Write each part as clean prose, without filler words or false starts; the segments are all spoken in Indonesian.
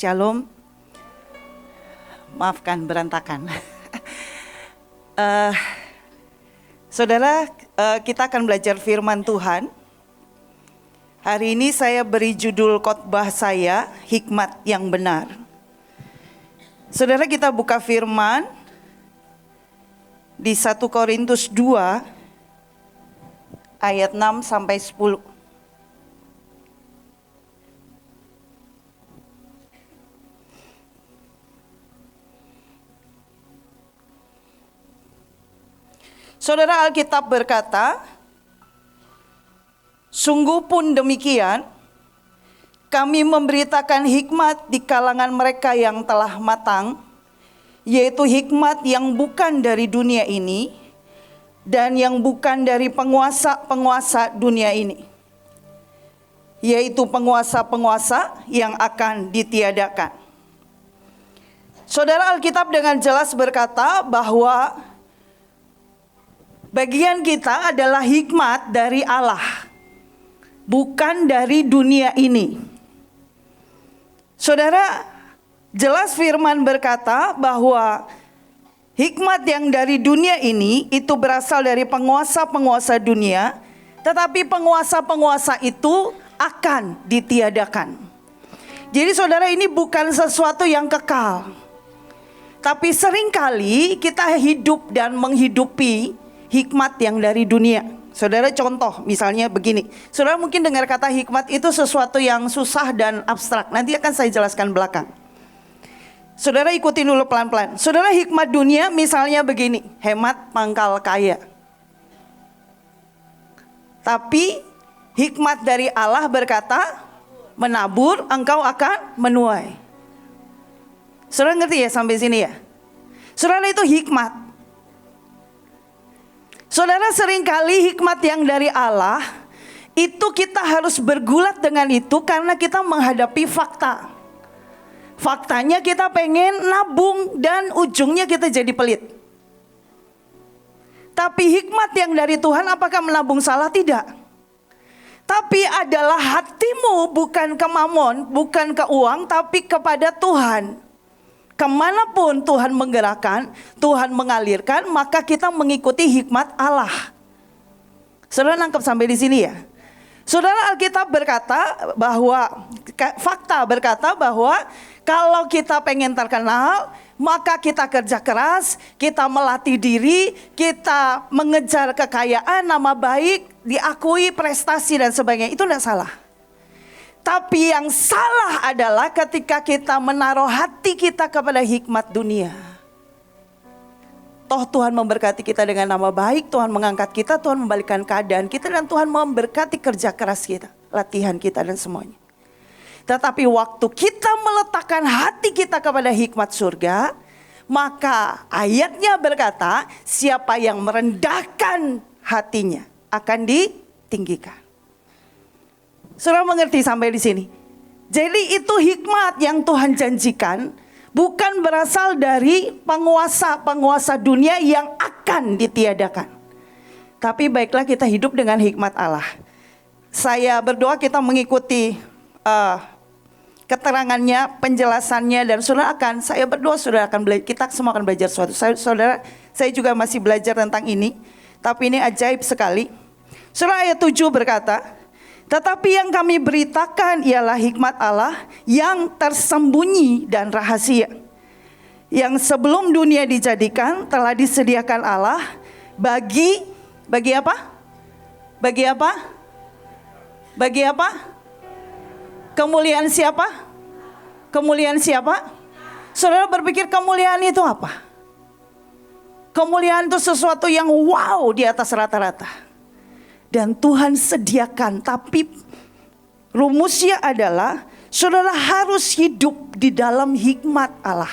Shalom. Maafkan berantakan. Saudara, kita akan belajar firman Tuhan. Hari ini saya beri judul khotbah saya, Hikmat yang Benar. Saudara, kita buka firman di 1 Korintus 2 ayat 6 sampai 10. Saudara, Alkitab berkata, sungguh pun demikian, kami memberitakan hikmat di kalangan mereka yang telah matang, yaitu hikmat yang bukan dari dunia ini, dan yang bukan dari penguasa-penguasa dunia ini, yaitu penguasa-penguasa yang akan ditiadakan. Saudara, Alkitab dengan jelas berkata bahwa bagian kita adalah hikmat dari Allah, bukan dari dunia ini. Saudara, jelas firman berkata bahwa hikmat yang dari dunia ini itu berasal dari penguasa-penguasa dunia, tetapi penguasa-penguasa itu akan ditiadakan. Jadi saudara, ini bukan sesuatu yang kekal. Tapi seringkali kita hidup dan menghidupi hikmat yang dari dunia. Saudara, contoh misalnya begini. Saudara mungkin dengar kata hikmat itu sesuatu yang susah dan abstrak. Nanti akan saya jelaskan belakang. Saudara ikuti dulu pelan-pelan. Saudara, hikmat dunia misalnya begini. Hemat pangkal kaya. Tapi hikmat dari Allah berkata, menabur engkau akan menuai. Saudara ngerti ya sampai sini ya? Saudara, itu hikmat. Saudara, seringkali hikmat yang dari Allah itu kita harus bergulat dengan itu karena kita menghadapi fakta. Faktanya kita pengen nabung dan ujungnya kita jadi pelit. Tapi hikmat yang dari Tuhan, apakah menabung salah? Tidak. Tapi adalah hatimu bukan ke mamon, bukan ke uang, tapi kepada Tuhan. Kemanapun Tuhan menggerakkan, Tuhan mengalirkan, maka kita mengikuti hikmat Allah. Saudara nangkep sampai di sini ya? Saudara, Alkitab berkata bahwa, fakta berkata bahwa kalau kita pengen terkenal, maka kita kerja keras, kita melatih diri, kita mengejar kekayaan, nama baik, diakui, prestasi dan sebagainya. Itu tidak salah. Tapi yang salah adalah ketika kita menaruh hati kita kepada hikmat dunia. Toh Tuhan memberkati kita dengan nama baik, Tuhan mengangkat kita, Tuhan membalikkan keadaan kita, dan Tuhan memberkati kerja keras kita, latihan kita dan semuanya. Tetapi waktu kita meletakkan hati kita kepada hikmat surga, maka ayatnya berkata, siapa yang merendahkan hatinya akan ditinggikan. Saudara mengerti sampai di sini? Jadi itu hikmat yang Tuhan janjikan, bukan berasal dari penguasa-penguasa dunia yang akan ditiadakan. Tapi baiklah kita hidup dengan hikmat Allah. Saya berdoa kita mengikuti keterangannya, penjelasannya, dan saya berdoa saudara akan belajar, kita semua akan belajar sesuatu. Saudara, saya juga masih belajar tentang ini, tapi ini ajaib sekali. Surah ayat 7 berkata, tetapi yang kami beritakan ialah hikmat Allah yang tersembunyi dan rahasia, yang sebelum dunia dijadikan telah disediakan Allah bagi apa? Bagi apa? Bagi apa? Kemuliaan siapa? Kemuliaan siapa? Saudara berpikir kemuliaan itu apa? Kemuliaan itu sesuatu yang wow di atas rata-rata. Dan Tuhan sediakan, tapi rumusnya adalah saudara harus hidup di dalam hikmat Allah.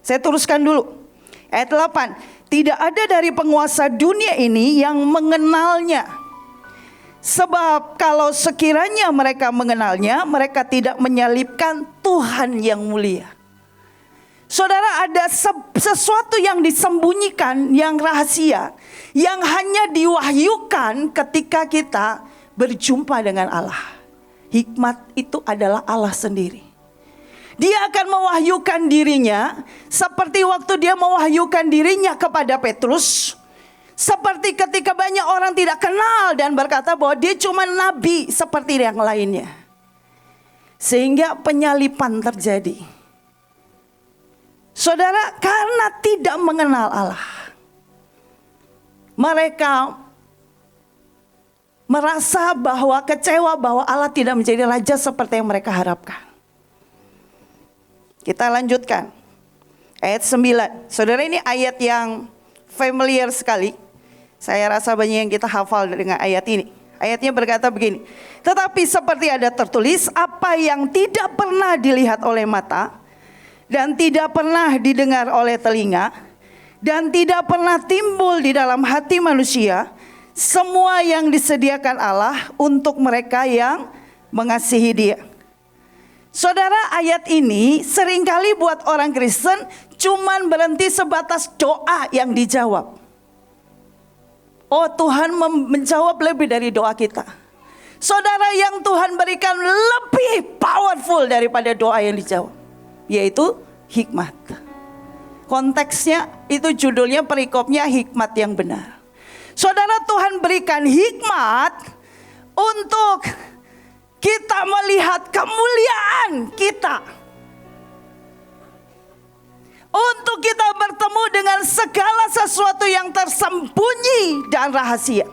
Saya teruskan dulu. Ayat 8. Tidak ada dari penguasa dunia ini yang mengenalnya. Sebab kalau sekiranya mereka mengenalnya, mereka tidak menyalibkan Tuhan yang mulia. Saudara, ada sesuatu yang disembunyikan, yang rahasia, yang hanya diwahyukan ketika kita berjumpa dengan Allah. Hikmat itu adalah Allah sendiri. Dia akan mewahyukan dirinya seperti waktu dia mewahyukan dirinya kepada Petrus. Seperti ketika banyak orang tidak kenal dan berkata bahwa dia cuma nabi seperti yang lainnya. Sehingga penyalipan terjadi. Saudara, karena tidak mengenal Allah, mereka merasa bahwa kecewa bahwa Allah tidak menjadi raja seperti yang mereka harapkan. Kita lanjutkan. Ayat 9. Saudara, ini ayat yang familiar sekali. Saya rasa banyak yang kita hafal dengan ayat ini. Ayatnya berkata begini. Tetapi seperti ada tertulis, apa yang tidak pernah dilihat oleh mata, dan tidak pernah didengar oleh telinga, dan tidak pernah timbul di dalam hati manusia, semua yang disediakan Allah untuk mereka yang mengasihi Dia. Saudara, ayat ini seringkali buat orang Kristen cuman berhenti sebatas doa yang dijawab. Oh, Tuhan menjawab lebih dari doa kita. Saudara, yang Tuhan berikan lebih powerful daripada doa yang dijawab, yaitu hikmat. Konteksnya itu judulnya, perikopnya hikmat yang benar. Saudara, Tuhan berikan hikmat untuk kita melihat kemuliaan kita. Untuk kita bertemu dengan segala sesuatu yang tersembunyi dan rahasia.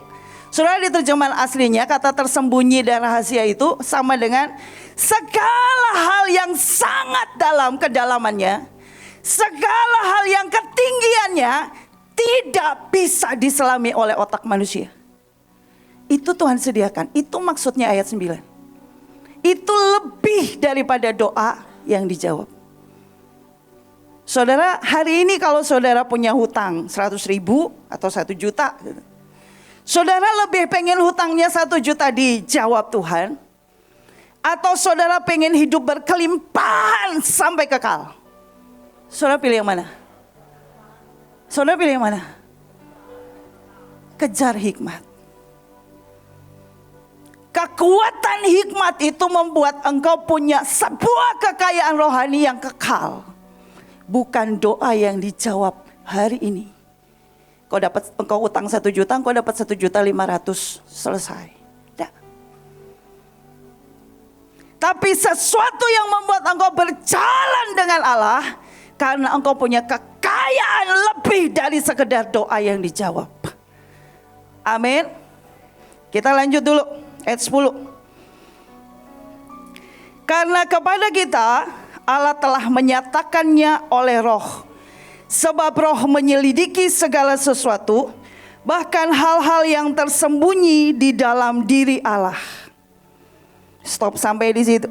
Saudara, di terjemahan aslinya kata tersembunyi dan rahasia itu sama dengan segala hal yang sangat dalam kedalamannya, segala hal yang ketinggiannya tidak bisa diselami oleh otak manusia. Itu Tuhan sediakan. Itu maksudnya ayat 9. Itu lebih daripada doa yang dijawab. Saudara, hari ini kalau saudara punya hutang 100.000 atau 1 juta, saudara lebih pengen hutangnya 1 juta dijawab Tuhan, atau saudara pengen hidup berkelimpahan sampai kekal? Saudara pilih yang mana? Saudara pilih yang mana? Kejar hikmat. Kekuatan hikmat itu membuat engkau punya sebuah kekayaan rohani yang kekal. Bukan doa yang dijawab hari ini. Engkau utang 1 juta, engkau dapat 1.500.000, selesai. Tidak. Tapi sesuatu yang membuat engkau berjalan dengan Allah, karena engkau punya kekayaan lebih dari sekedar doa yang dijawab. Amin. Kita lanjut dulu, ayat 10. Karena kepada kita Allah telah menyatakannya oleh Roh. Sebab Roh menyelidiki segala sesuatu, bahkan hal-hal yang tersembunyi di dalam diri Allah. Stop sampai di situ.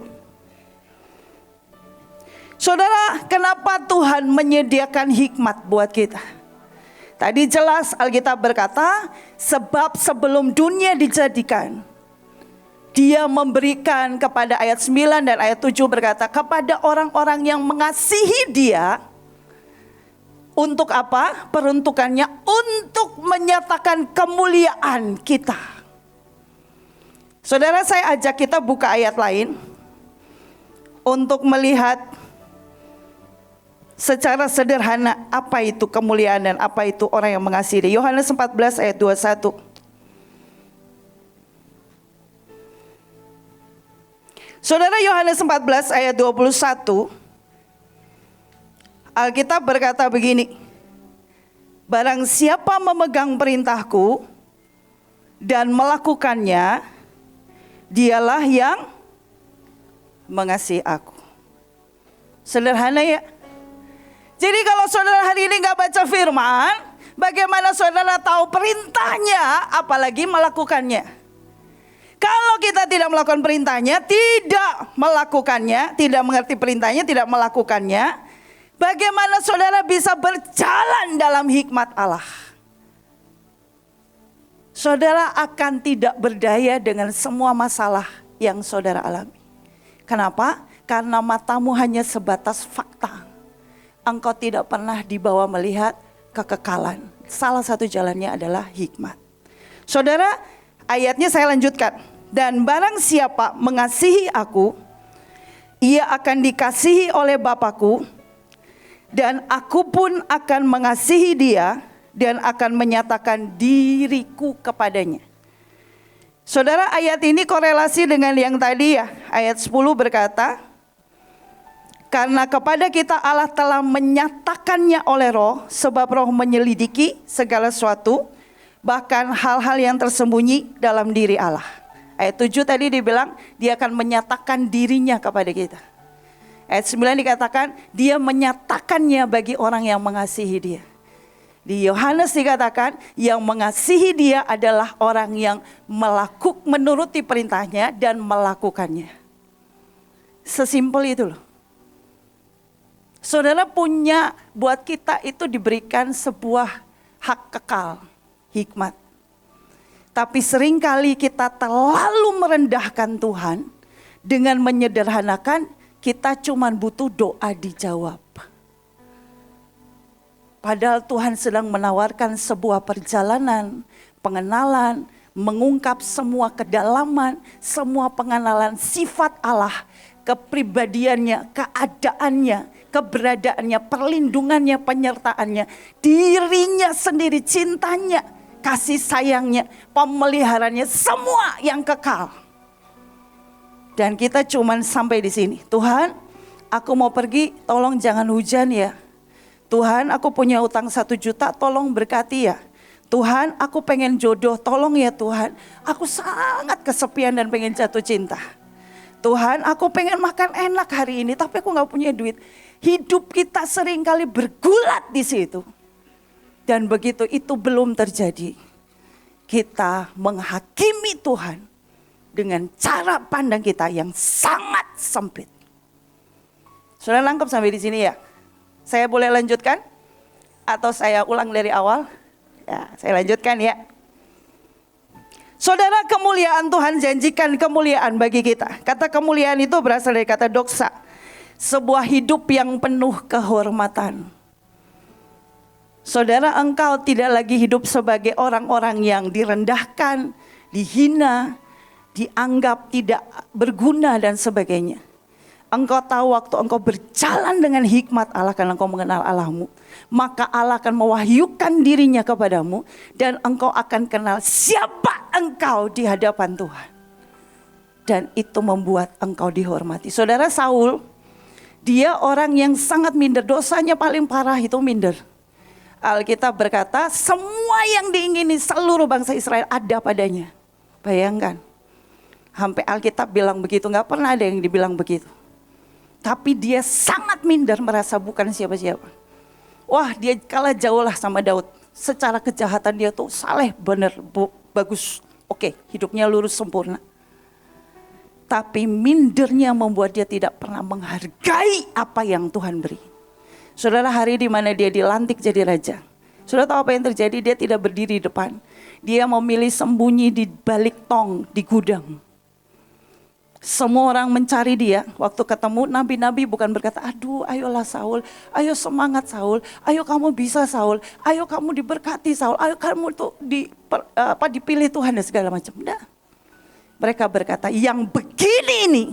Saudara, kenapa Tuhan menyediakan hikmat buat kita? Tadi jelas Alkitab berkata, sebab sebelum dunia dijadikan, Dia memberikan kepada ayat 9 dan ayat 7 berkata, kepada orang-orang yang mengasihi Dia. Untuk apa? Peruntukannya untuk menyatakan kemuliaan kita. Saudara, saya ajak kita buka ayat lain untuk melihat secara sederhana apa itu kemuliaan dan apa itu orang yang mengasihi Dia. Yohanes 14 ayat 21. Saudara, Yohanes 14 ayat 21, Alkitab berkata begini, barang siapa memegang perintahku dan melakukannya, dialah yang mengasihi aku. Sederhana ya. Jadi kalau saudara hari ini gak baca firman, bagaimana saudara tahu perintahnya, apalagi melakukannya? Kalau kita tidak melakukan perintahnya, tidak melakukannya, tidak mengerti perintahnya, tidak melakukannya, bagaimana saudara bisa berjalan dalam hikmat Allah? Saudara akan tidak berdaya dengan semua masalah yang saudara alami. Kenapa? Karena matamu hanya sebatas fakta. Engkau tidak pernah dibawa melihat kekekalan. Salah satu jalannya adalah hikmat. Saudara, ayatnya saya lanjutkan. Dan barang siapa mengasihi aku Ia akan dikasihi oleh Bapakku, dan aku pun akan mengasihi dia dan akan menyatakan diriku kepadanya. Saudara, ayat ini korelasi dengan yang tadi ya. Ayat 10 berkata, karena kepada kita Allah telah menyatakannya oleh Roh, sebab Roh menyelidiki segala sesuatu, bahkan hal-hal yang tersembunyi dalam diri Allah. Ayat 7 tadi dibilang dia akan menyatakan dirinya kepada kita. Ayat 9 dikatakan dia menyatakannya bagi orang yang mengasihi dia. Di Yohanes dikatakan yang mengasihi dia adalah orang yang menuruti perintahnya dan melakukannya. Sesimpel itu loh. Saudara, punya buat kita itu diberikan sebuah hak kekal, hikmat. Tapi seringkali kita terlalu merendahkan Tuhan dengan menyederhanakan kita cuma butuh doa dijawab. Padahal Tuhan sedang menawarkan sebuah perjalanan, pengenalan, mengungkap semua kedalaman, semua pengenalan sifat Allah, kepribadiannya, keadaannya, keberadaannya, perlindungannya, penyertaannya, dirinya sendiri, cintanya, kasih sayangnya, pemeliharannya, semua yang kekal. Dan kita cuman sampai di sini. Tuhan, aku mau pergi, tolong jangan hujan ya. Tuhan, aku punya utang 1 juta, tolong berkati ya. Tuhan, aku pengen jodoh, tolong ya Tuhan. Aku sangat kesepian dan pengen jatuh cinta. Tuhan, aku pengen makan enak hari ini, tapi aku gak punya duit. Hidup kita seringkali bergulat di situ. Dan begitu itu belum terjadi, kita menghakimi Tuhan dengan cara pandang kita yang sangat sempit. Sudah nangkep sampai di sini ya? Saya boleh lanjutkan? Atau saya ulang dari awal? Ya, saya lanjutkan ya. Saudara, kemuliaan Tuhan janjikan kemuliaan bagi kita. Kata kemuliaan itu berasal dari kata doxa. Sebuah hidup yang penuh kehormatan. Saudara, engkau tidak lagi hidup sebagai orang-orang yang direndahkan, dihina, dianggap tidak berguna dan sebagainya. Engkau tahu waktu engkau berjalan dengan hikmat Allah karena engkau mengenal Allahmu, maka Allah akan mewahyukan dirinya kepadamu dan engkau akan kenal siapa engkau di hadapan Tuhan. Dan itu membuat engkau dihormati. Saudara, Saul, dia orang yang sangat minder, dosanya paling parah itu minder. Alkitab berkata semua yang diingini seluruh bangsa Israel ada padanya. Bayangkan, sampai Alkitab bilang begitu, gak pernah ada yang dibilang begitu. Tapi dia sangat minder, merasa bukan siapa-siapa. Wah, dia kalah jauh lah sama Daud. Secara kejahatan dia tuh saleh, bener, bagus. Oke, hidupnya lurus sempurna. Tapi mindernya membuat dia tidak pernah menghargai apa yang Tuhan beri. Saudara, hari di mana dia dilantik jadi raja, saudara tahu apa yang terjadi? Dia tidak berdiri di depan. Dia memilih sembunyi di balik tong di gudang. Semua orang mencari dia. Waktu ketemu nabi-nabi bukan berkata, aduh ayolah Saul, ayo semangat Saul, ayo kamu bisa Saul, ayo kamu diberkati Saul, ayo kamu tuh dipilih Tuhan dan segala macam. Enggak. Mereka berkata, yang begini ini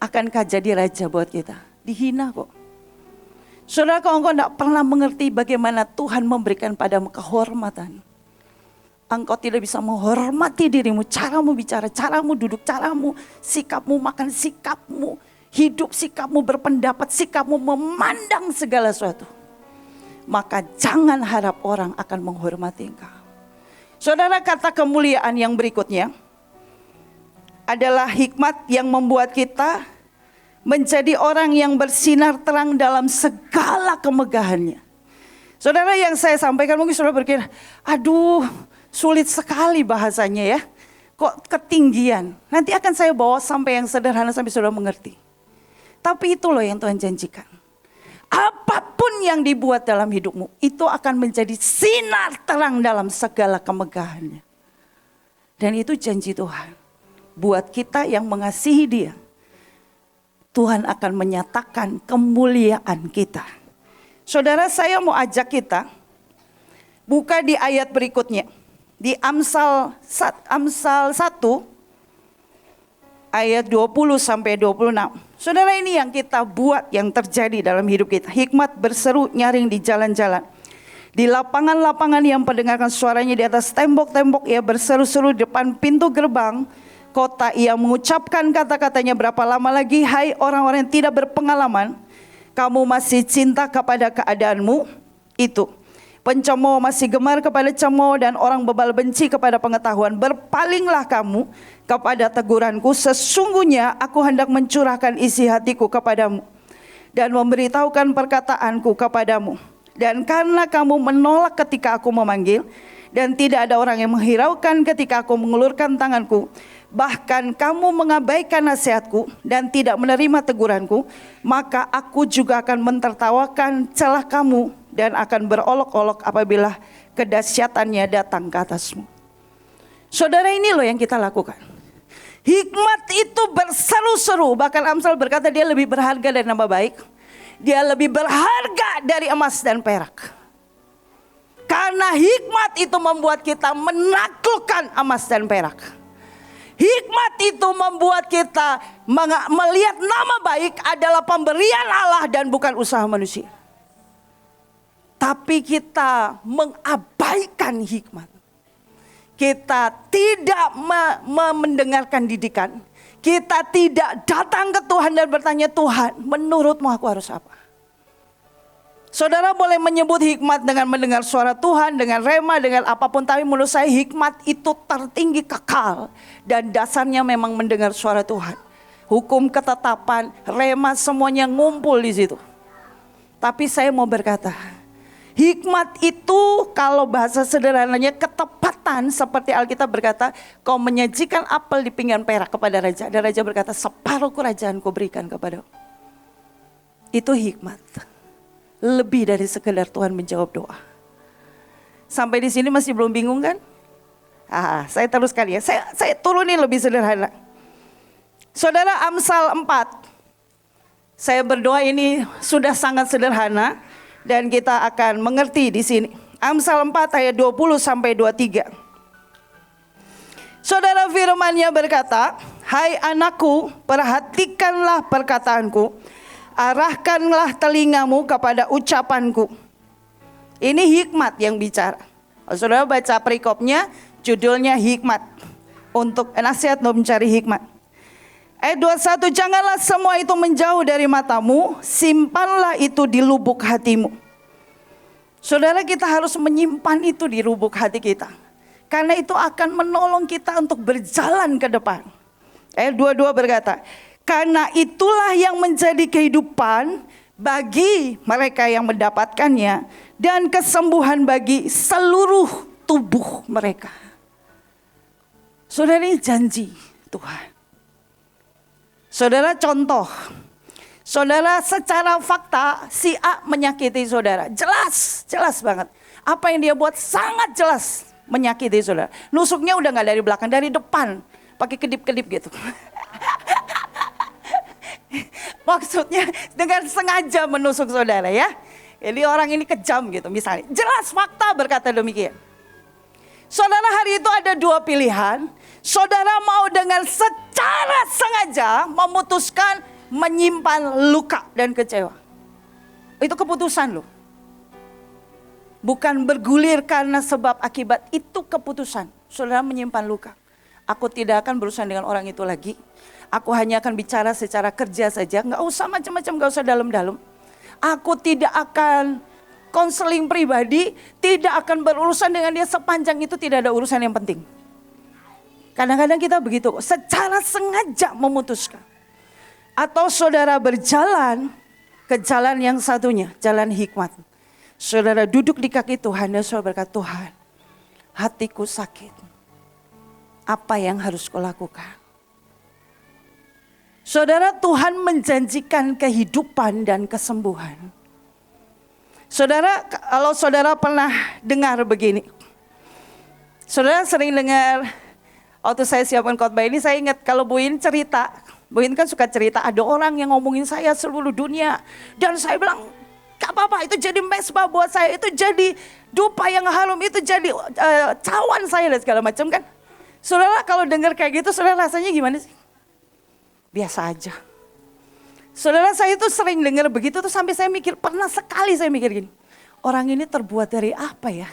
akankah jadi raja buat kita? Dihina kok. Saudara, kalau engkau tidak pernah mengerti bagaimana Tuhan memberikan padamu kehormatan, engkau tidak bisa menghormati dirimu, caramu bicara, caramu duduk, caramu, sikapmu makan, sikapmu hidup, sikapmu berpendapat, sikapmu memandang segala sesuatu, maka jangan harap orang akan menghormati engkau. Saudara, kata kemuliaan yang berikutnya adalah hikmat yang membuat kita menjadi orang yang bersinar terang dalam segala kemegahannya. Saudara, yang saya sampaikan mungkin saudara berkira, aduh sulit sekali bahasanya ya. Kok ketinggian? Nanti akan saya bawa sampai yang sederhana sampai saudara mengerti. Tapi itu loh yang Tuhan janjikan. Apapun yang dibuat dalam hidupmu, itu akan menjadi sinar terang dalam segala kemegahannya. Dan itu janji Tuhan. Buat kita yang mengasihi Dia, Tuhan akan menyatakan kemuliaan kita. Saudara, saya mau ajak kita buka di ayat berikutnya. Di Amsal 1 ayat 20 sampai 26. Saudara, ini yang kita buat yang terjadi dalam hidup kita. Hikmat berseru nyaring di jalan-jalan. Di lapangan-lapangan yang mendengarkan suaranya, di atas tembok-tembok ia berseru-seru di depan pintu gerbang kota. Ia mengucapkan kata-katanya, berapa lama lagi hai orang-orang yang tidak berpengalaman, kamu masih cinta kepada keadaanmu itu. Pencemooh masih gemar kepada cemooh dan orang bebal benci kepada pengetahuan. Berpalinglah kamu kepada teguranku, sesungguhnya aku hendak mencurahkan isi hatiku kepadamu dan memberitahukan perkataanku kepadamu. Dan karena kamu menolak ketika aku memanggil, dan tidak ada orang yang menghiraukan ketika aku mengulurkan tanganku, bahkan kamu mengabaikan nasihatku dan tidak menerima teguranku, maka aku juga akan mentertawakan celah kamu dan akan berolok-olok apabila kedahsyatannya datang ke atasmu. Saudara, ini loh yang kita lakukan. Hikmat itu berseru-seru. Bahkan Amsal berkata dia lebih berharga dari nama baik. Dia lebih berharga dari emas dan perak. Karena hikmat itu membuat kita menaklukkan emas dan perak. Hikmat itu membuat kita melihat nama baik adalah pemberian Allah dan bukan usaha manusia. Tapi kita mengabaikan hikmat. Kita tidak mendengarkan didikan. Kita tidak datang ke Tuhan dan bertanya, Tuhan, menurutmu aku harus apa? Saudara boleh menyebut hikmat dengan mendengar suara Tuhan, dengan rema, dengan apapun. Tapi menurut saya hikmat itu tertinggi, kekal. Dan dasarnya memang mendengar suara Tuhan. Hukum, ketetapan, rema, semuanya ngumpul di situ. Tapi saya mau berkata, hikmat itu kalau bahasa sederhananya ketepatan, seperti Alkitab berkata, kau menyajikan apel di pinggan perak kepada raja. Dan raja berkata, separuh kerajaan kau berikan kepadaku. Itu hikmat. Lebih dari sekedar Tuhan menjawab doa. Sampai di sini masih belum bingung kan? Saya teruskan ya. Saya turunin lebih sederhana. Saudara, Amsal 4. Saya berdoa ini sudah sangat sederhana. Dan kita akan mengerti di sini. Amsal 4 ayat 20 sampai 23. Saudara, firman-Nya berkata, hai anakku, perhatikanlah perkataanku, arahkanlah telingamu kepada ucapanku. Ini hikmat yang bicara. Saudara baca perikopnya, judulnya hikmat. Untuk nasihat untuk mencari hikmat. Ayat 21, janganlah semua itu menjauh dari matamu, simpanlah itu di lubuk hatimu. Saudara, kita harus menyimpan itu di lubuk hati kita. Karena itu akan menolong kita untuk berjalan ke depan. Ayat 22 berkata, karena itulah yang menjadi kehidupan bagi mereka yang mendapatkannya, dan kesembuhan bagi seluruh tubuh mereka. Saudara, ini janji Tuhan. Saudara, contoh, saudara secara fakta si A menyakiti saudara, jelas banget. Apa yang dia buat sangat jelas menyakiti saudara. Nusuknya udah gak dari belakang, dari depan, pakai kedip-kedip gitu. Maksudnya dengan sengaja menusuk saudara ya. Jadi orang ini kejam gitu misalnya. Jelas fakta berkata demikian. Saudara, hari itu ada dua pilihan. Saudara mau dengan secara sengaja memutuskan menyimpan luka dan kecewa. Itu keputusan loh. Bukan bergulir karena sebab akibat, itu keputusan. Saudara menyimpan luka. Aku tidak akan berurusan dengan orang itu lagi. Aku hanya akan bicara secara kerja saja. Gak usah macam-macam, gak usah dalam-dalam. Aku tidak akan konseling pribadi, tidak akan berurusan dengan dia sepanjang itu tidak ada urusan yang penting. Kadang-kadang kita begitu, secara sengaja memutuskan. Atau saudara berjalan ke jalan yang satunya, jalan hikmat. Saudara duduk di kaki Tuhan dan saudara berkata, Tuhan, hatiku sakit. Apa yang harus kau lakukan? Saudara, Tuhan menjanjikan kehidupan dan kesembuhan. Saudara, kalau saudara pernah dengar begini. Saudara sering dengar, waktu saya siapkan khotbah ini saya ingat kalau Bu In cerita. Bu In kan suka cerita, ada orang yang ngomongin saya seluruh dunia. Dan saya bilang, gak apa-apa, itu jadi mesbah buat saya. Itu jadi dupa yang harum, itu jadi cawan saya dan segala macam kan. Saudara kalau dengar kayak gitu, saudara rasanya gimana sih? Biasa aja. Saudara, saya itu sering dengar begitu tuh sampai saya mikir, pernah sekali saya mikir gini, orang ini terbuat dari apa ya?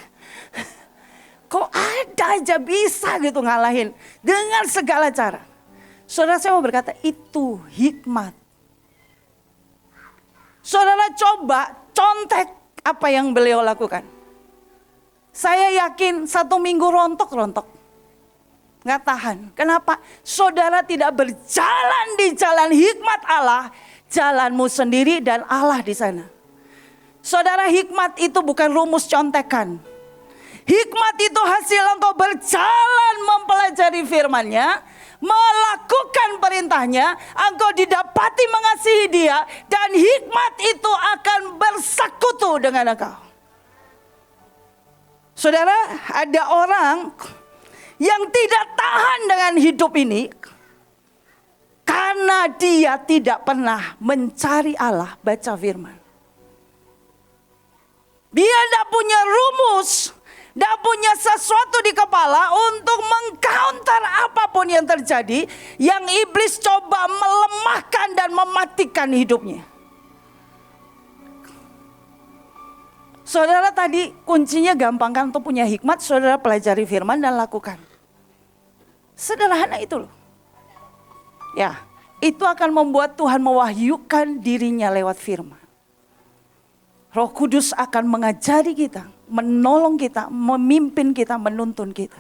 Kok ada aja bisa gitu ngalahin dengan segala cara. Saudara, saya mau berkata itu hikmat. Saudara coba contek apa yang beliau lakukan. Saya yakin 1 minggu rontok-rontok. Nggak tahan. Kenapa? Saudara tidak berjalan di jalan hikmat Allah. Jalanmu sendiri dan Allah di sana. Saudara, hikmat itu bukan rumus contekan. Hikmat itu hasil engkau berjalan mempelajari firman-Nya, melakukan perintahnya, engkau didapati mengasihi Dia, dan hikmat itu akan bersekutu dengan engkau. Saudara, ada orang yang tidak tahan dengan hidup ini karena dia tidak pernah mencari Allah, baca firman. Dia tidak punya rumus, tidak punya sesuatu di kepala untuk mengcounter apapun yang terjadi, yang iblis coba melemahkan dan mematikan hidupnya. Saudara, tadi kuncinya gampang kan untuk punya hikmat, saudara pelajari firman dan lakukan. Sederhana itu loh. Ya, itu akan membuat Tuhan mewahyukan dirinya lewat firman. Roh Kudus akan mengajari kita, menolong kita, memimpin kita, menuntun kita.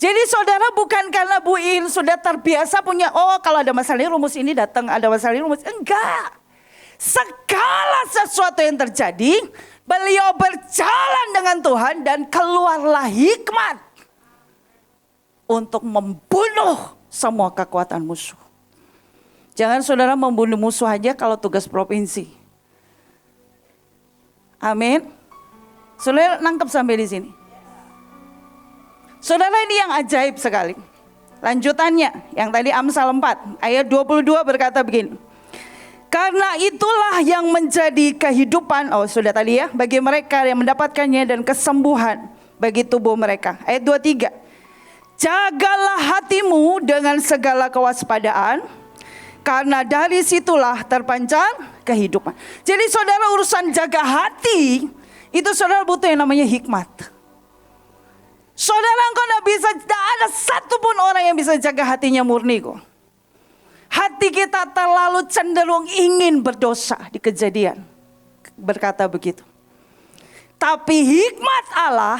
Jadi saudara, bukan karena Bu In sudah terbiasa punya, oh kalau ada masalah ini rumus ini datang, ada masalah ini rumus. Enggak. Segala sesuatu yang terjadi, beliau berjalan dengan Tuhan dan keluarlah hikmat untuk membunuh semua kekuatan musuh. Jangan saudara membunuh musuh aja kalau tugas provinsi. Amin. Saudara nangkep sampai di sini. Saudara, ini yang ajaib sekali. Lanjutannya, yang tadi Amsal 4 ayat 22 berkata begini. Karena itulah yang menjadi kehidupan, oh sudah tadi ya, bagi mereka yang mendapatkannya dan kesembuhan bagi tubuh mereka. Ayat 23. Jagalah hatimu dengan segala kewaspadaan, karena dari situlah terpancar kehidupan. Jadi saudara, urusan jaga hati, itu saudara butuh yang namanya hikmat. Saudara, engkau tidak ada satupun orang yang bisa jaga hatinya murni kok. Hati kita terlalu cenderung ingin berdosa, di Kejadian berkata begitu. Tapi hikmat Allah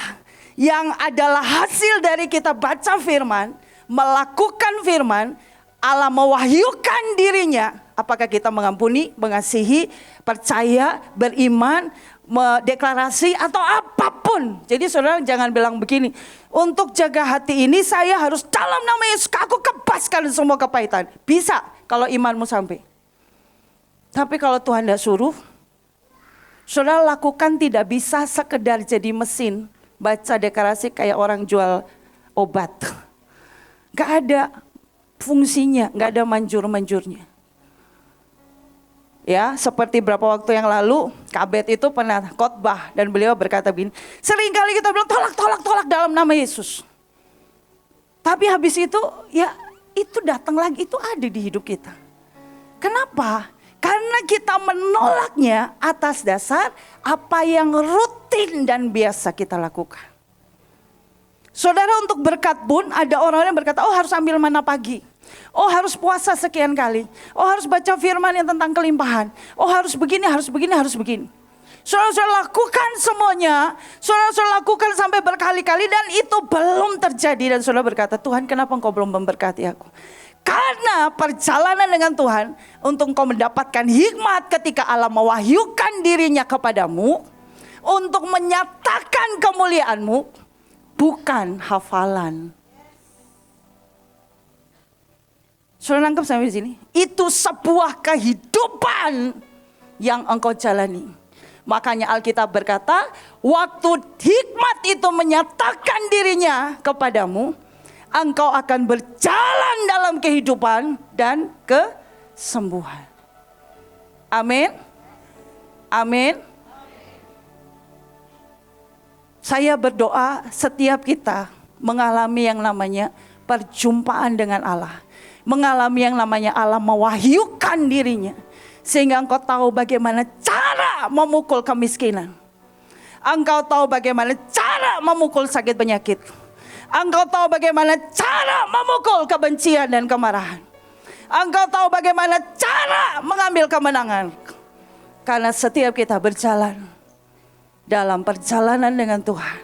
yang adalah hasil dari kita baca firman, melakukan firman, Allah mewahyukan dirinya. Apakah kita mengampuni, mengasihi, percaya, beriman, mendeklarasi atau apapun. Jadi saudara jangan bilang begini, untuk jaga hati ini saya harus dalam nama Yesus aku kebaskan semua kepahitan. Bisa kalau imanmu sampai. Tapi kalau Tuhan tidak suruh, saudara lakukan tidak bisa sekedar jadi mesin baca deklarasi kayak orang jual obat. Gak ada fungsinya, gak ada manjur-manjurnya. Ya, seperti beberapa waktu yang lalu, Kabet itu pernah khotbah dan beliau berkata begini, seringkali kita bilang tolak dalam nama Yesus. Tapi habis itu, ya itu datang lagi, itu ada di hidup kita. Kenapa? Karena kita menolaknya atas dasar apa yang rutin dan biasa kita lakukan. Saudara, untuk berkat pun ada orang yang berkata, oh harus ambil mana pagi. Oh harus puasa sekian kali. Oh harus baca firman yang tentang kelimpahan. Oh harus begini, harus begini, harus begini. Saudara lakukan semuanya. Saudara lakukan sampai berkali-kali dan itu belum terjadi. Dan saudara berkata, Tuhan kenapa engkau belum memberkati aku? Karena perjalanan dengan Tuhan untuk engkau mendapatkan hikmat ketika Allah mewahyukan dirinya kepadamu. Untuk menyatakan kemuliaanmu. Bukan hafalan. Saudara nangkep sampai di sini? Itu sebuah kehidupan yang engkau jalani. Makanya Alkitab berkata, waktu hikmat itu menyatakan dirinya kepadamu, engkau akan berjalan dalam kehidupan dan kesembuhan. Amin. Amin. Saya berdoa setiap kita mengalami yang namanya perjumpaan dengan Allah. Mengalami yang namanya Allah mewahyukan dirinya. Sehingga engkau tahu bagaimana cara memukul kemiskinan. Engkau tahu bagaimana cara memukul sakit penyakit. Engkau tahu bagaimana cara memukul kebencian dan kemarahan. Engkau tahu bagaimana cara mengambil kemenangan. Karena setiap kita berjalan dalam perjalanan dengan Tuhan,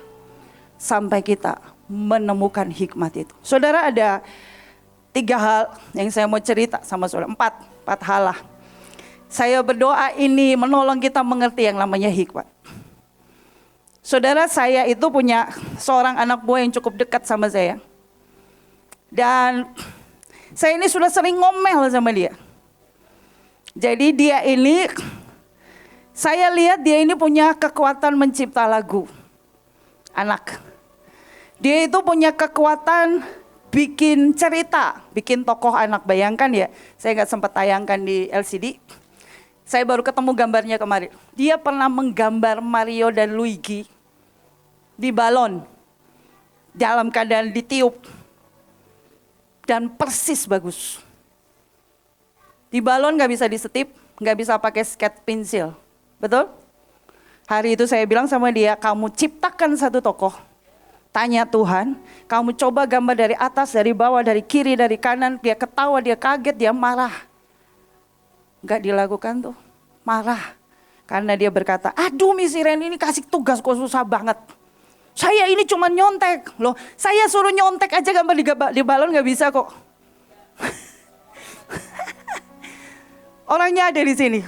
sampai kita menemukan hikmat itu. Saudara, ada 3 hal yang saya mau cerita sama saudara. 4 hal lah. Saya berdoa ini menolong kita mengerti yang namanya hikmat. Saudara, saya itu punya seorang anak buah yang cukup dekat sama saya. Dan saya ini sudah sering ngomel sama dia. Jadi dia ini, saya lihat dia ini punya kekuatan mencipta lagu. Anak. Dia itu punya kekuatan bikin cerita, bikin tokoh anak. Bayangkan ya, saya gak sempat tayangkan di LCD. Saya baru ketemu gambarnya kemarin. Dia pernah menggambar Mario dan Luigi di balon, dalam keadaan ditiup. Dan persis bagus. Di balon gak bisa disetip, gak bisa pakai sketch pensil. Betul? Hari itu saya bilang sama dia, kamu ciptakan satu tokoh. Tanya Tuhan, kamu coba gambar dari atas, dari bawah, dari kiri, dari kanan. Dia ketawa, dia kaget, dia marah. Gak dilakukan tuh, marah. Karena dia berkata, aduh Miss Irene ini kasih tugas kok susah banget. Saya ini cuma nyontek. Loh, saya suruh nyontek aja gambar di balon gak bisa kok. Orangnya ada di sini.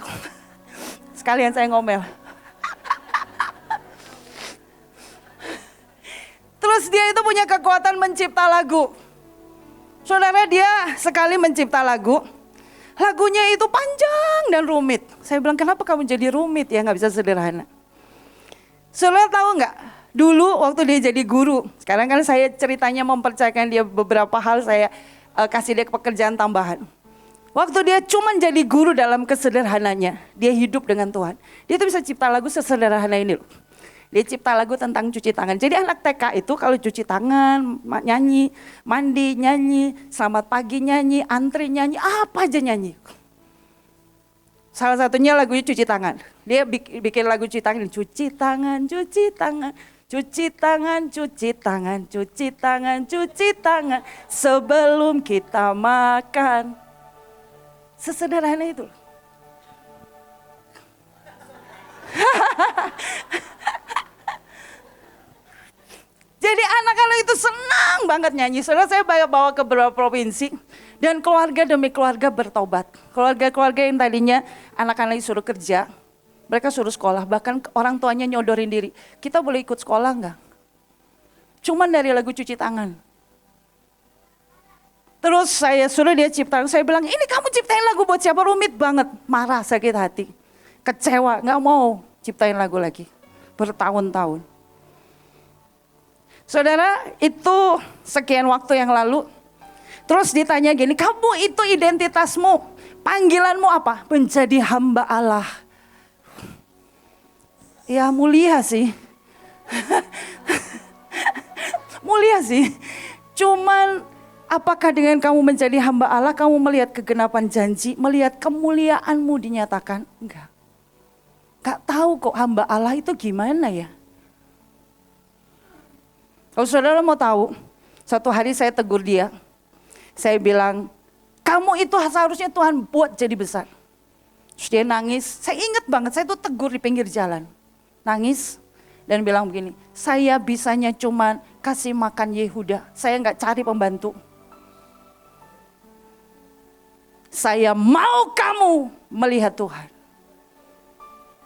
Sekalian saya ngomel. Terus dia itu punya kekuatan mencipta lagu. Saudara, dia sekali mencipta lagu. Lagunya itu panjang dan rumit. Saya bilang, kenapa kamu jadi rumit ya, gak bisa sederhana. Saudara tahu gak? Dulu waktu dia jadi guru, sekarang kan saya ceritanya mempercayakan dia beberapa hal, saya kasih dia pekerjaan tambahan. Waktu dia cuma jadi guru dalam kesederhananya, dia hidup dengan Tuhan. Dia tuh bisa cipta lagu sesederhana ini loh. Dia cipta lagu tentang cuci tangan. Jadi anak TK itu kalau cuci tangan, nyanyi, mandi, nyanyi, selamat pagi nyanyi, antri nyanyi, apa aja nyanyi. Salah satunya lagunya cuci tangan. Dia bikin lagu cuci tangan, cuci tangan, cuci tangan. Cuci tangan, cuci tangan, cuci tangan, cuci tangan sebelum kita makan. Sesederhana itu. Jadi anak-anak itu senang banget nyanyi. Saudara, saya bawa ke beberapa provinsi dan keluarga demi keluarga bertobat. Keluarga-keluarga yang tadinya anak-anak disuruh kerja, mereka suruh sekolah, bahkan orang tuanya nyodorin diri. Kita boleh ikut sekolah enggak? Cuman dari lagu cuci tangan. Terus saya suruh dia ciptain, saya bilang, ini kamu ciptain lagu buat siapa? Rumit banget. Marah, sakit hati, kecewa, gak mau ciptain lagu lagi. Bertahun-tahun. Saudara, itu sekian waktu yang lalu. Terus ditanya gini, kamu itu identitasmu, panggilanmu apa? Menjadi hamba Allah. Ya mulia sih. Mulia sih. Cuman apakah dengan kamu menjadi hamba Allah, kamu melihat kegenapan janji, melihat kemuliaanmu dinyatakan? Enggak. Gak tahu kok hamba Allah itu gimana ya. Kalau saudara mau tahu, satu hari saya tegur dia. Saya bilang, kamu itu seharusnya Tuhan buat jadi besar. Terus dia nangis, saya ingat banget, saya tuh tegur di pinggir jalan. Nangis dan bilang begini, saya bisanya cuma kasih makan Yehuda, saya gak cari pembantu. Saya mau kamu melihat Tuhan.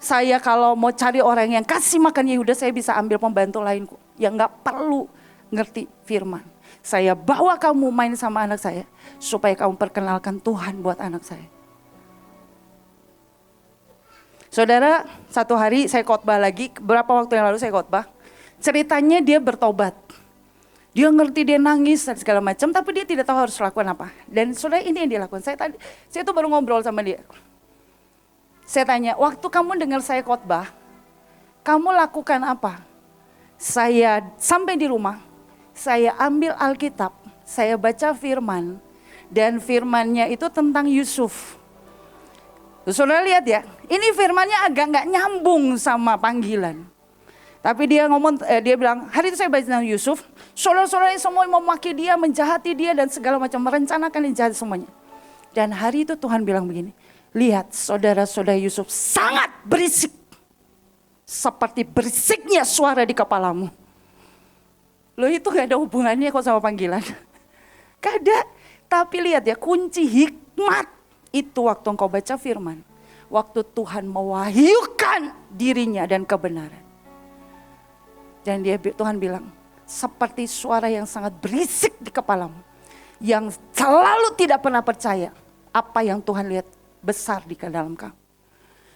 Saya kalau mau cari orang yang kasih makan Yehuda, saya bisa ambil pembantu lainku yang gak perlu ngerti firman. Saya bawa kamu main sama anak saya supaya kamu perkenalkan Tuhan buat anak saya. Saudara, satu hari saya khotbah lagi, beberapa waktu yang lalu saya khotbah. Ceritanya dia bertobat. Dia ngerti, dia nangis dan segala macam, tapi dia tidak tahu harus lakukan apa. Dan saudara, ini yang dia lakukan. Saya tuh baru ngobrol sama dia. Saya tanya, waktu kamu dengar saya khotbah, kamu lakukan apa? Saya sampai di rumah, saya ambil Alkitab, saya baca firman, dan firmannya itu tentang Yusuf. Saudara lihat ya, ini firmannya agak nggak nyambung sama panggilan. Tapi dia bilang, hari itu saya baca tentang Yusuf, saudara-saudara semua memaki dia, menjahati dia dan segala macam, merencanakan yang jahat semuanya. Dan hari itu Tuhan bilang begini, lihat saudara-saudara Yusuf sangat berisik, seperti berisiknya suara di kepalamu. Loh, itu gak ada hubungannya kok sama panggilan. Gak ada. Tapi lihat ya, kunci hikmat itu waktu engkau baca firman, waktu Tuhan mewahyukan dirinya dan kebenaran. Dan Tuhan bilang, seperti suara yang sangat berisik di kepalamu, yang selalu tidak pernah percaya apa yang Tuhan lihat besar di dalam kamu.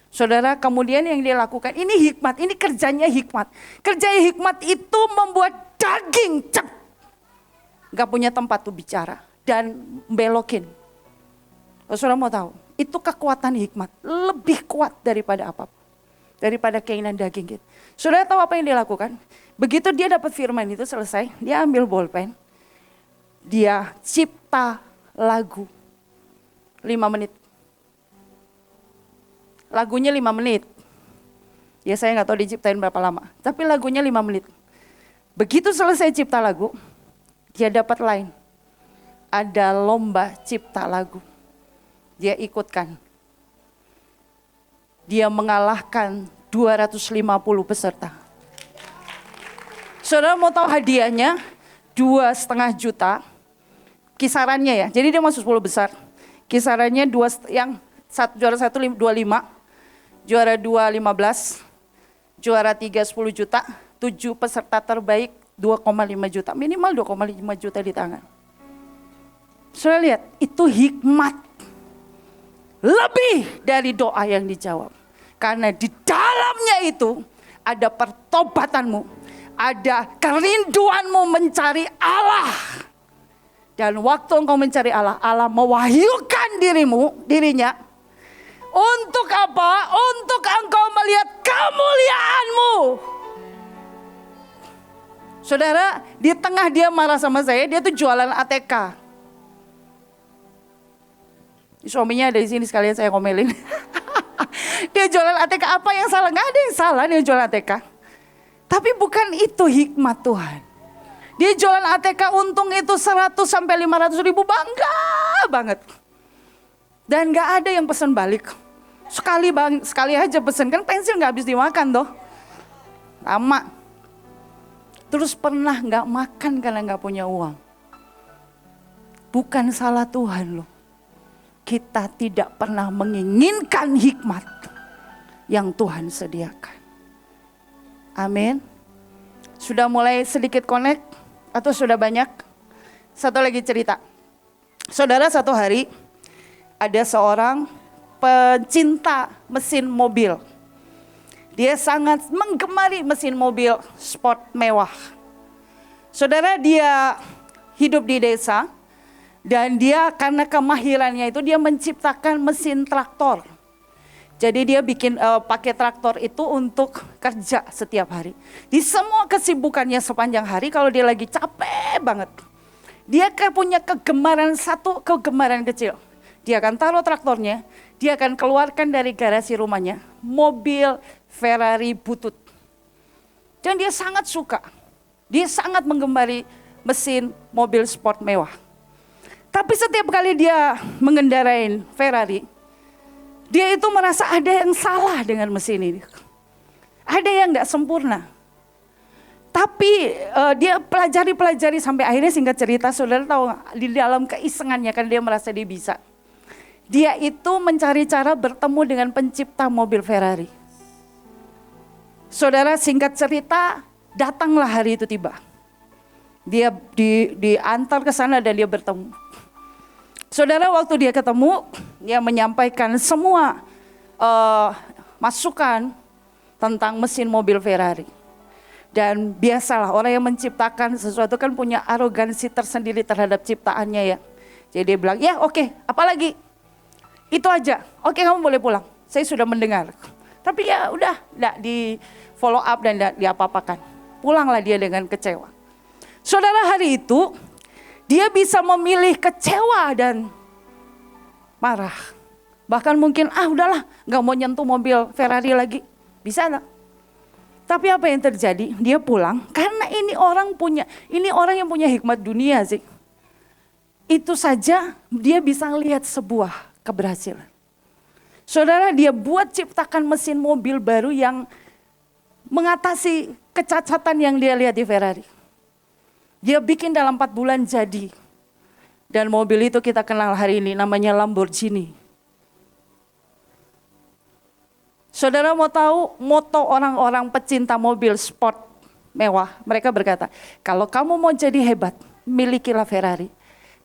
Saudara, kemudian yang dia lakukan, ini hikmat, ini kerjanya hikmat. Kerjanya hikmat itu membuat daging gak punya tempat tuh bicara dan belokin. Saudara mau tahu, itu kekuatan hikmat lebih kuat daripada apapun, daripada keinginan daging kita. Saudara tahu apa yang dia lakukan? Begitu dia dapat firman itu selesai, dia ambil bolpen, dia cipta lagu 5 menit. Lagunya 5 menit. Ya saya gak tahu diciptain berapa lama, tapi lagunya 5 menit. Begitu selesai cipta lagu, dia dapat line, ada lomba cipta lagu. Dia ikutkan. Dia mengalahkan 250 peserta. Saudara mau tahu hadiahnya? 2,5 juta. Kisarannya ya. Jadi dia masuk 10 besar. Kisarannya juara 1 25, juara 2 15, juara 3 10 juta, 7 peserta terbaik 2,5 juta. Minimal 2,5 juta di tangan. Saudara lihat, itu hikmat. Lebih dari doa yang dijawab. Karena di dalamnya itu ada pertobatanmu, ada kerinduanmu mencari Allah. Dan waktu engkau mencari Allah, Allah mewahyukan dirinya. Untuk apa? Untuk engkau melihat kemuliaanmu. Saudara, di tengah dia marah sama saya, dia tuh jualan ATK. Suaminya ada di sini, sekalian saya ngomelin. Dia jualan ATK, apa yang salah? Gak ada yang salah dia jualan ATK. Tapi bukan itu hikmat Tuhan. Dia jualan ATK, untung itu 100 sampai 500 ribu, bangga banget. Dan gak ada yang pesan balik. Sekali aja pesan, kan pensil gak habis dimakan toh. Lama. Terus pernah gak makan karena gak punya uang. Bukan salah Tuhan loh. Kita tidak pernah menginginkan hikmat yang Tuhan sediakan. Amin. Sudah mulai sedikit connect atau sudah banyak? Satu lagi cerita. Saudara, satu hari ada seorang pencinta mesin mobil. Dia sangat menggemari mesin mobil sport mewah. Saudara, dia hidup di desa. Dan dia karena kemahirannya itu dia menciptakan mesin traktor. Jadi dia bikin pakai traktor itu untuk kerja setiap hari. Di semua kesibukannya sepanjang hari, kalau dia lagi capek banget, dia punya satu kegemaran kecil. Dia akan taruh traktornya, dia akan keluarkan dari garasi rumahnya mobil Ferrari butut. Dan dia sangat suka, dia sangat menggemari mesin mobil sport mewah. Tapi setiap kali dia mengendarai Ferrari, dia itu merasa ada yang salah dengan mesin ini. Ada yang gak sempurna. Tapi dia pelajari sampai akhirnya, singkat cerita, saudara tahu di dalam keisengannya kan dia merasa dia bisa. Dia itu mencari cara bertemu dengan pencipta mobil Ferrari. Saudara, singkat cerita, datanglah hari itu tiba. Dia diantar ke sana dan dia bertemu. Saudara, waktu dia ketemu, dia menyampaikan semua masukan tentang mesin mobil Ferrari. Dan biasalah orang yang menciptakan sesuatu kan punya arogansi tersendiri terhadap ciptaannya ya. Jadi dia bilang, ya oke, apalagi? Itu aja, oke kamu boleh pulang, saya sudah mendengar. Tapi ya udah, tidak di follow up dan tidak diapa-apakan. Pulanglah dia dengan kecewa. Saudara, hari itu Dia bisa memilih kecewa dan marah. Bahkan mungkin udahlah gak mau nyentuh mobil Ferrari lagi. Bisa gak? Tapi apa yang terjadi? Dia pulang karena ini orang yang punya hikmat dunia sih. Itu saja dia bisa lihat sebuah keberhasilan. Saudara, dia ciptakan mesin mobil baru yang mengatasi kecacatan yang dia lihat di Ferrari. Dia bikin dalam 4 bulan jadi. Dan mobil itu kita kenal hari ini namanya Lamborghini. Saudara mau tahu moto orang-orang pecinta mobil sport mewah? Mereka berkata, kalau kamu mau jadi hebat, milikilah Ferrari.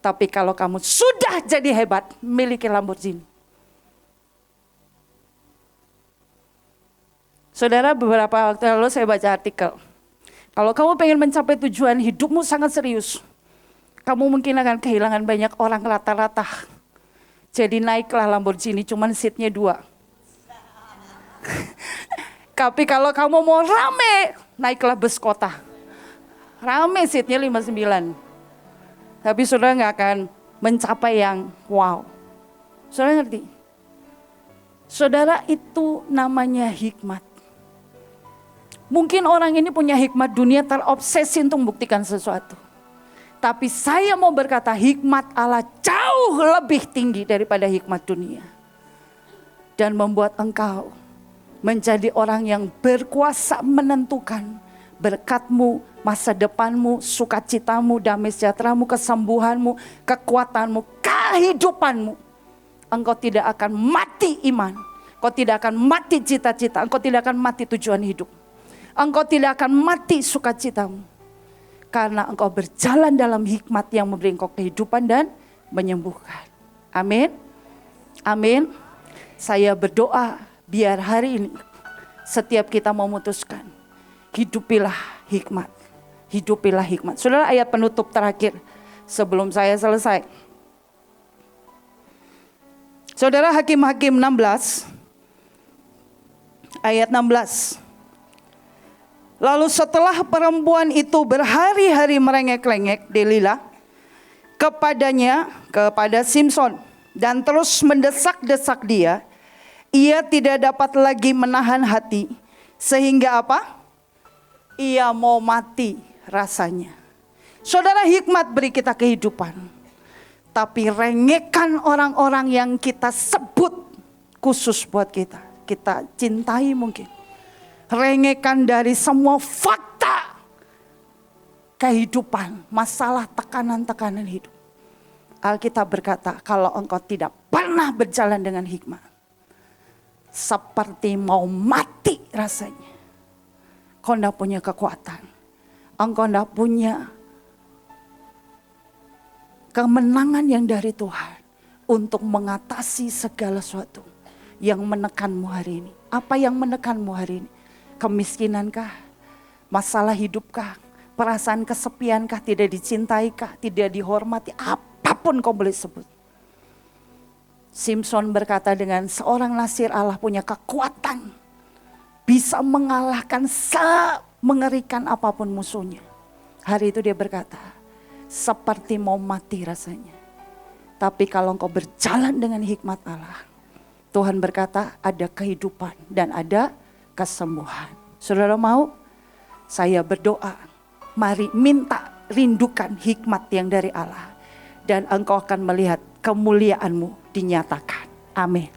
Tapi kalau kamu sudah jadi hebat, miliki Lamborghini. Saudara, beberapa waktu lalu saya baca artikel. Kalau kamu pengen mencapai tujuan hidupmu sangat serius, kamu mungkin akan kehilangan banyak orang rata-rata. Jadi naiklah Lamborghini, cuman seatnya 2. Tapi kalau kamu mau rame, naiklah bus kota. Rame seatnya 59. Tapi saudara gak akan mencapai yang wow. Saudara ngerti? Saudara, itu namanya hikmat. Mungkin orang ini punya hikmat dunia, terobsesi untuk membuktikan sesuatu. Tapi saya mau berkata hikmat Allah jauh lebih tinggi daripada hikmat dunia. Dan membuat engkau menjadi orang yang berkuasa menentukan berkatmu, masa depanmu, sukacitamu, damai sejahteramu, kesembuhanmu, kekuatanmu, kehidupanmu. Engkau tidak akan mati iman, engkau tidak akan mati cita-cita, engkau tidak akan mati tujuan hidup. Engkau tidak akan mati sukacitamu. Karena engkau berjalan dalam hikmat yang memberi engkau kehidupan dan menyembuhkan. Amin. Amin. Saya berdoa biar hari ini setiap kita memutuskan, hidupilah hikmat. Hidupilah hikmat. Saudara, ayat penutup terakhir sebelum saya selesai. Saudara, Hakim-Hakim 16 ayat 16. Lalu setelah perempuan itu berhari-hari merengek-rengek, Delila, kepada Simson dan terus mendesak-desak dia, ia tidak dapat lagi menahan hati, sehingga apa? Ia mau mati rasanya. Saudara, hikmat beri kita kehidupan, tapi rengekan orang-orang yang kita sebut khusus buat kita cintai mungkin. Rengekan dari semua fakta kehidupan, masalah tekanan-tekanan hidup. Alkitab berkata, kalau engkau tidak pernah berjalan dengan hikmat, seperti mau mati rasanya. Engkau tidak punya kekuatan, engkau tidak punya kemenangan yang dari Tuhan untuk mengatasi segala sesuatu yang menekanmu hari ini. Apa yang menekanmu hari ini? Kemiskinankah? Masalah hidupkah? Perasaan kesepiankah? Tidak dicintaikah? Tidak dihormati? Apapun kau boleh sebut. Simson berkata, dengan seorang nasir Allah punya kekuatan, bisa mengalahkan mengerikan apapun musuhnya. Hari itu dia berkata, seperti mau mati rasanya. Tapi kalau engkau berjalan dengan hikmat Allah, Tuhan berkata ada kehidupan dan ada kesembuhan. Saudara mau? Saya berdoa, mari minta, rindukan hikmat yang dari Allah, dan engkau akan melihat kemuliaanmu dinyatakan. Amin.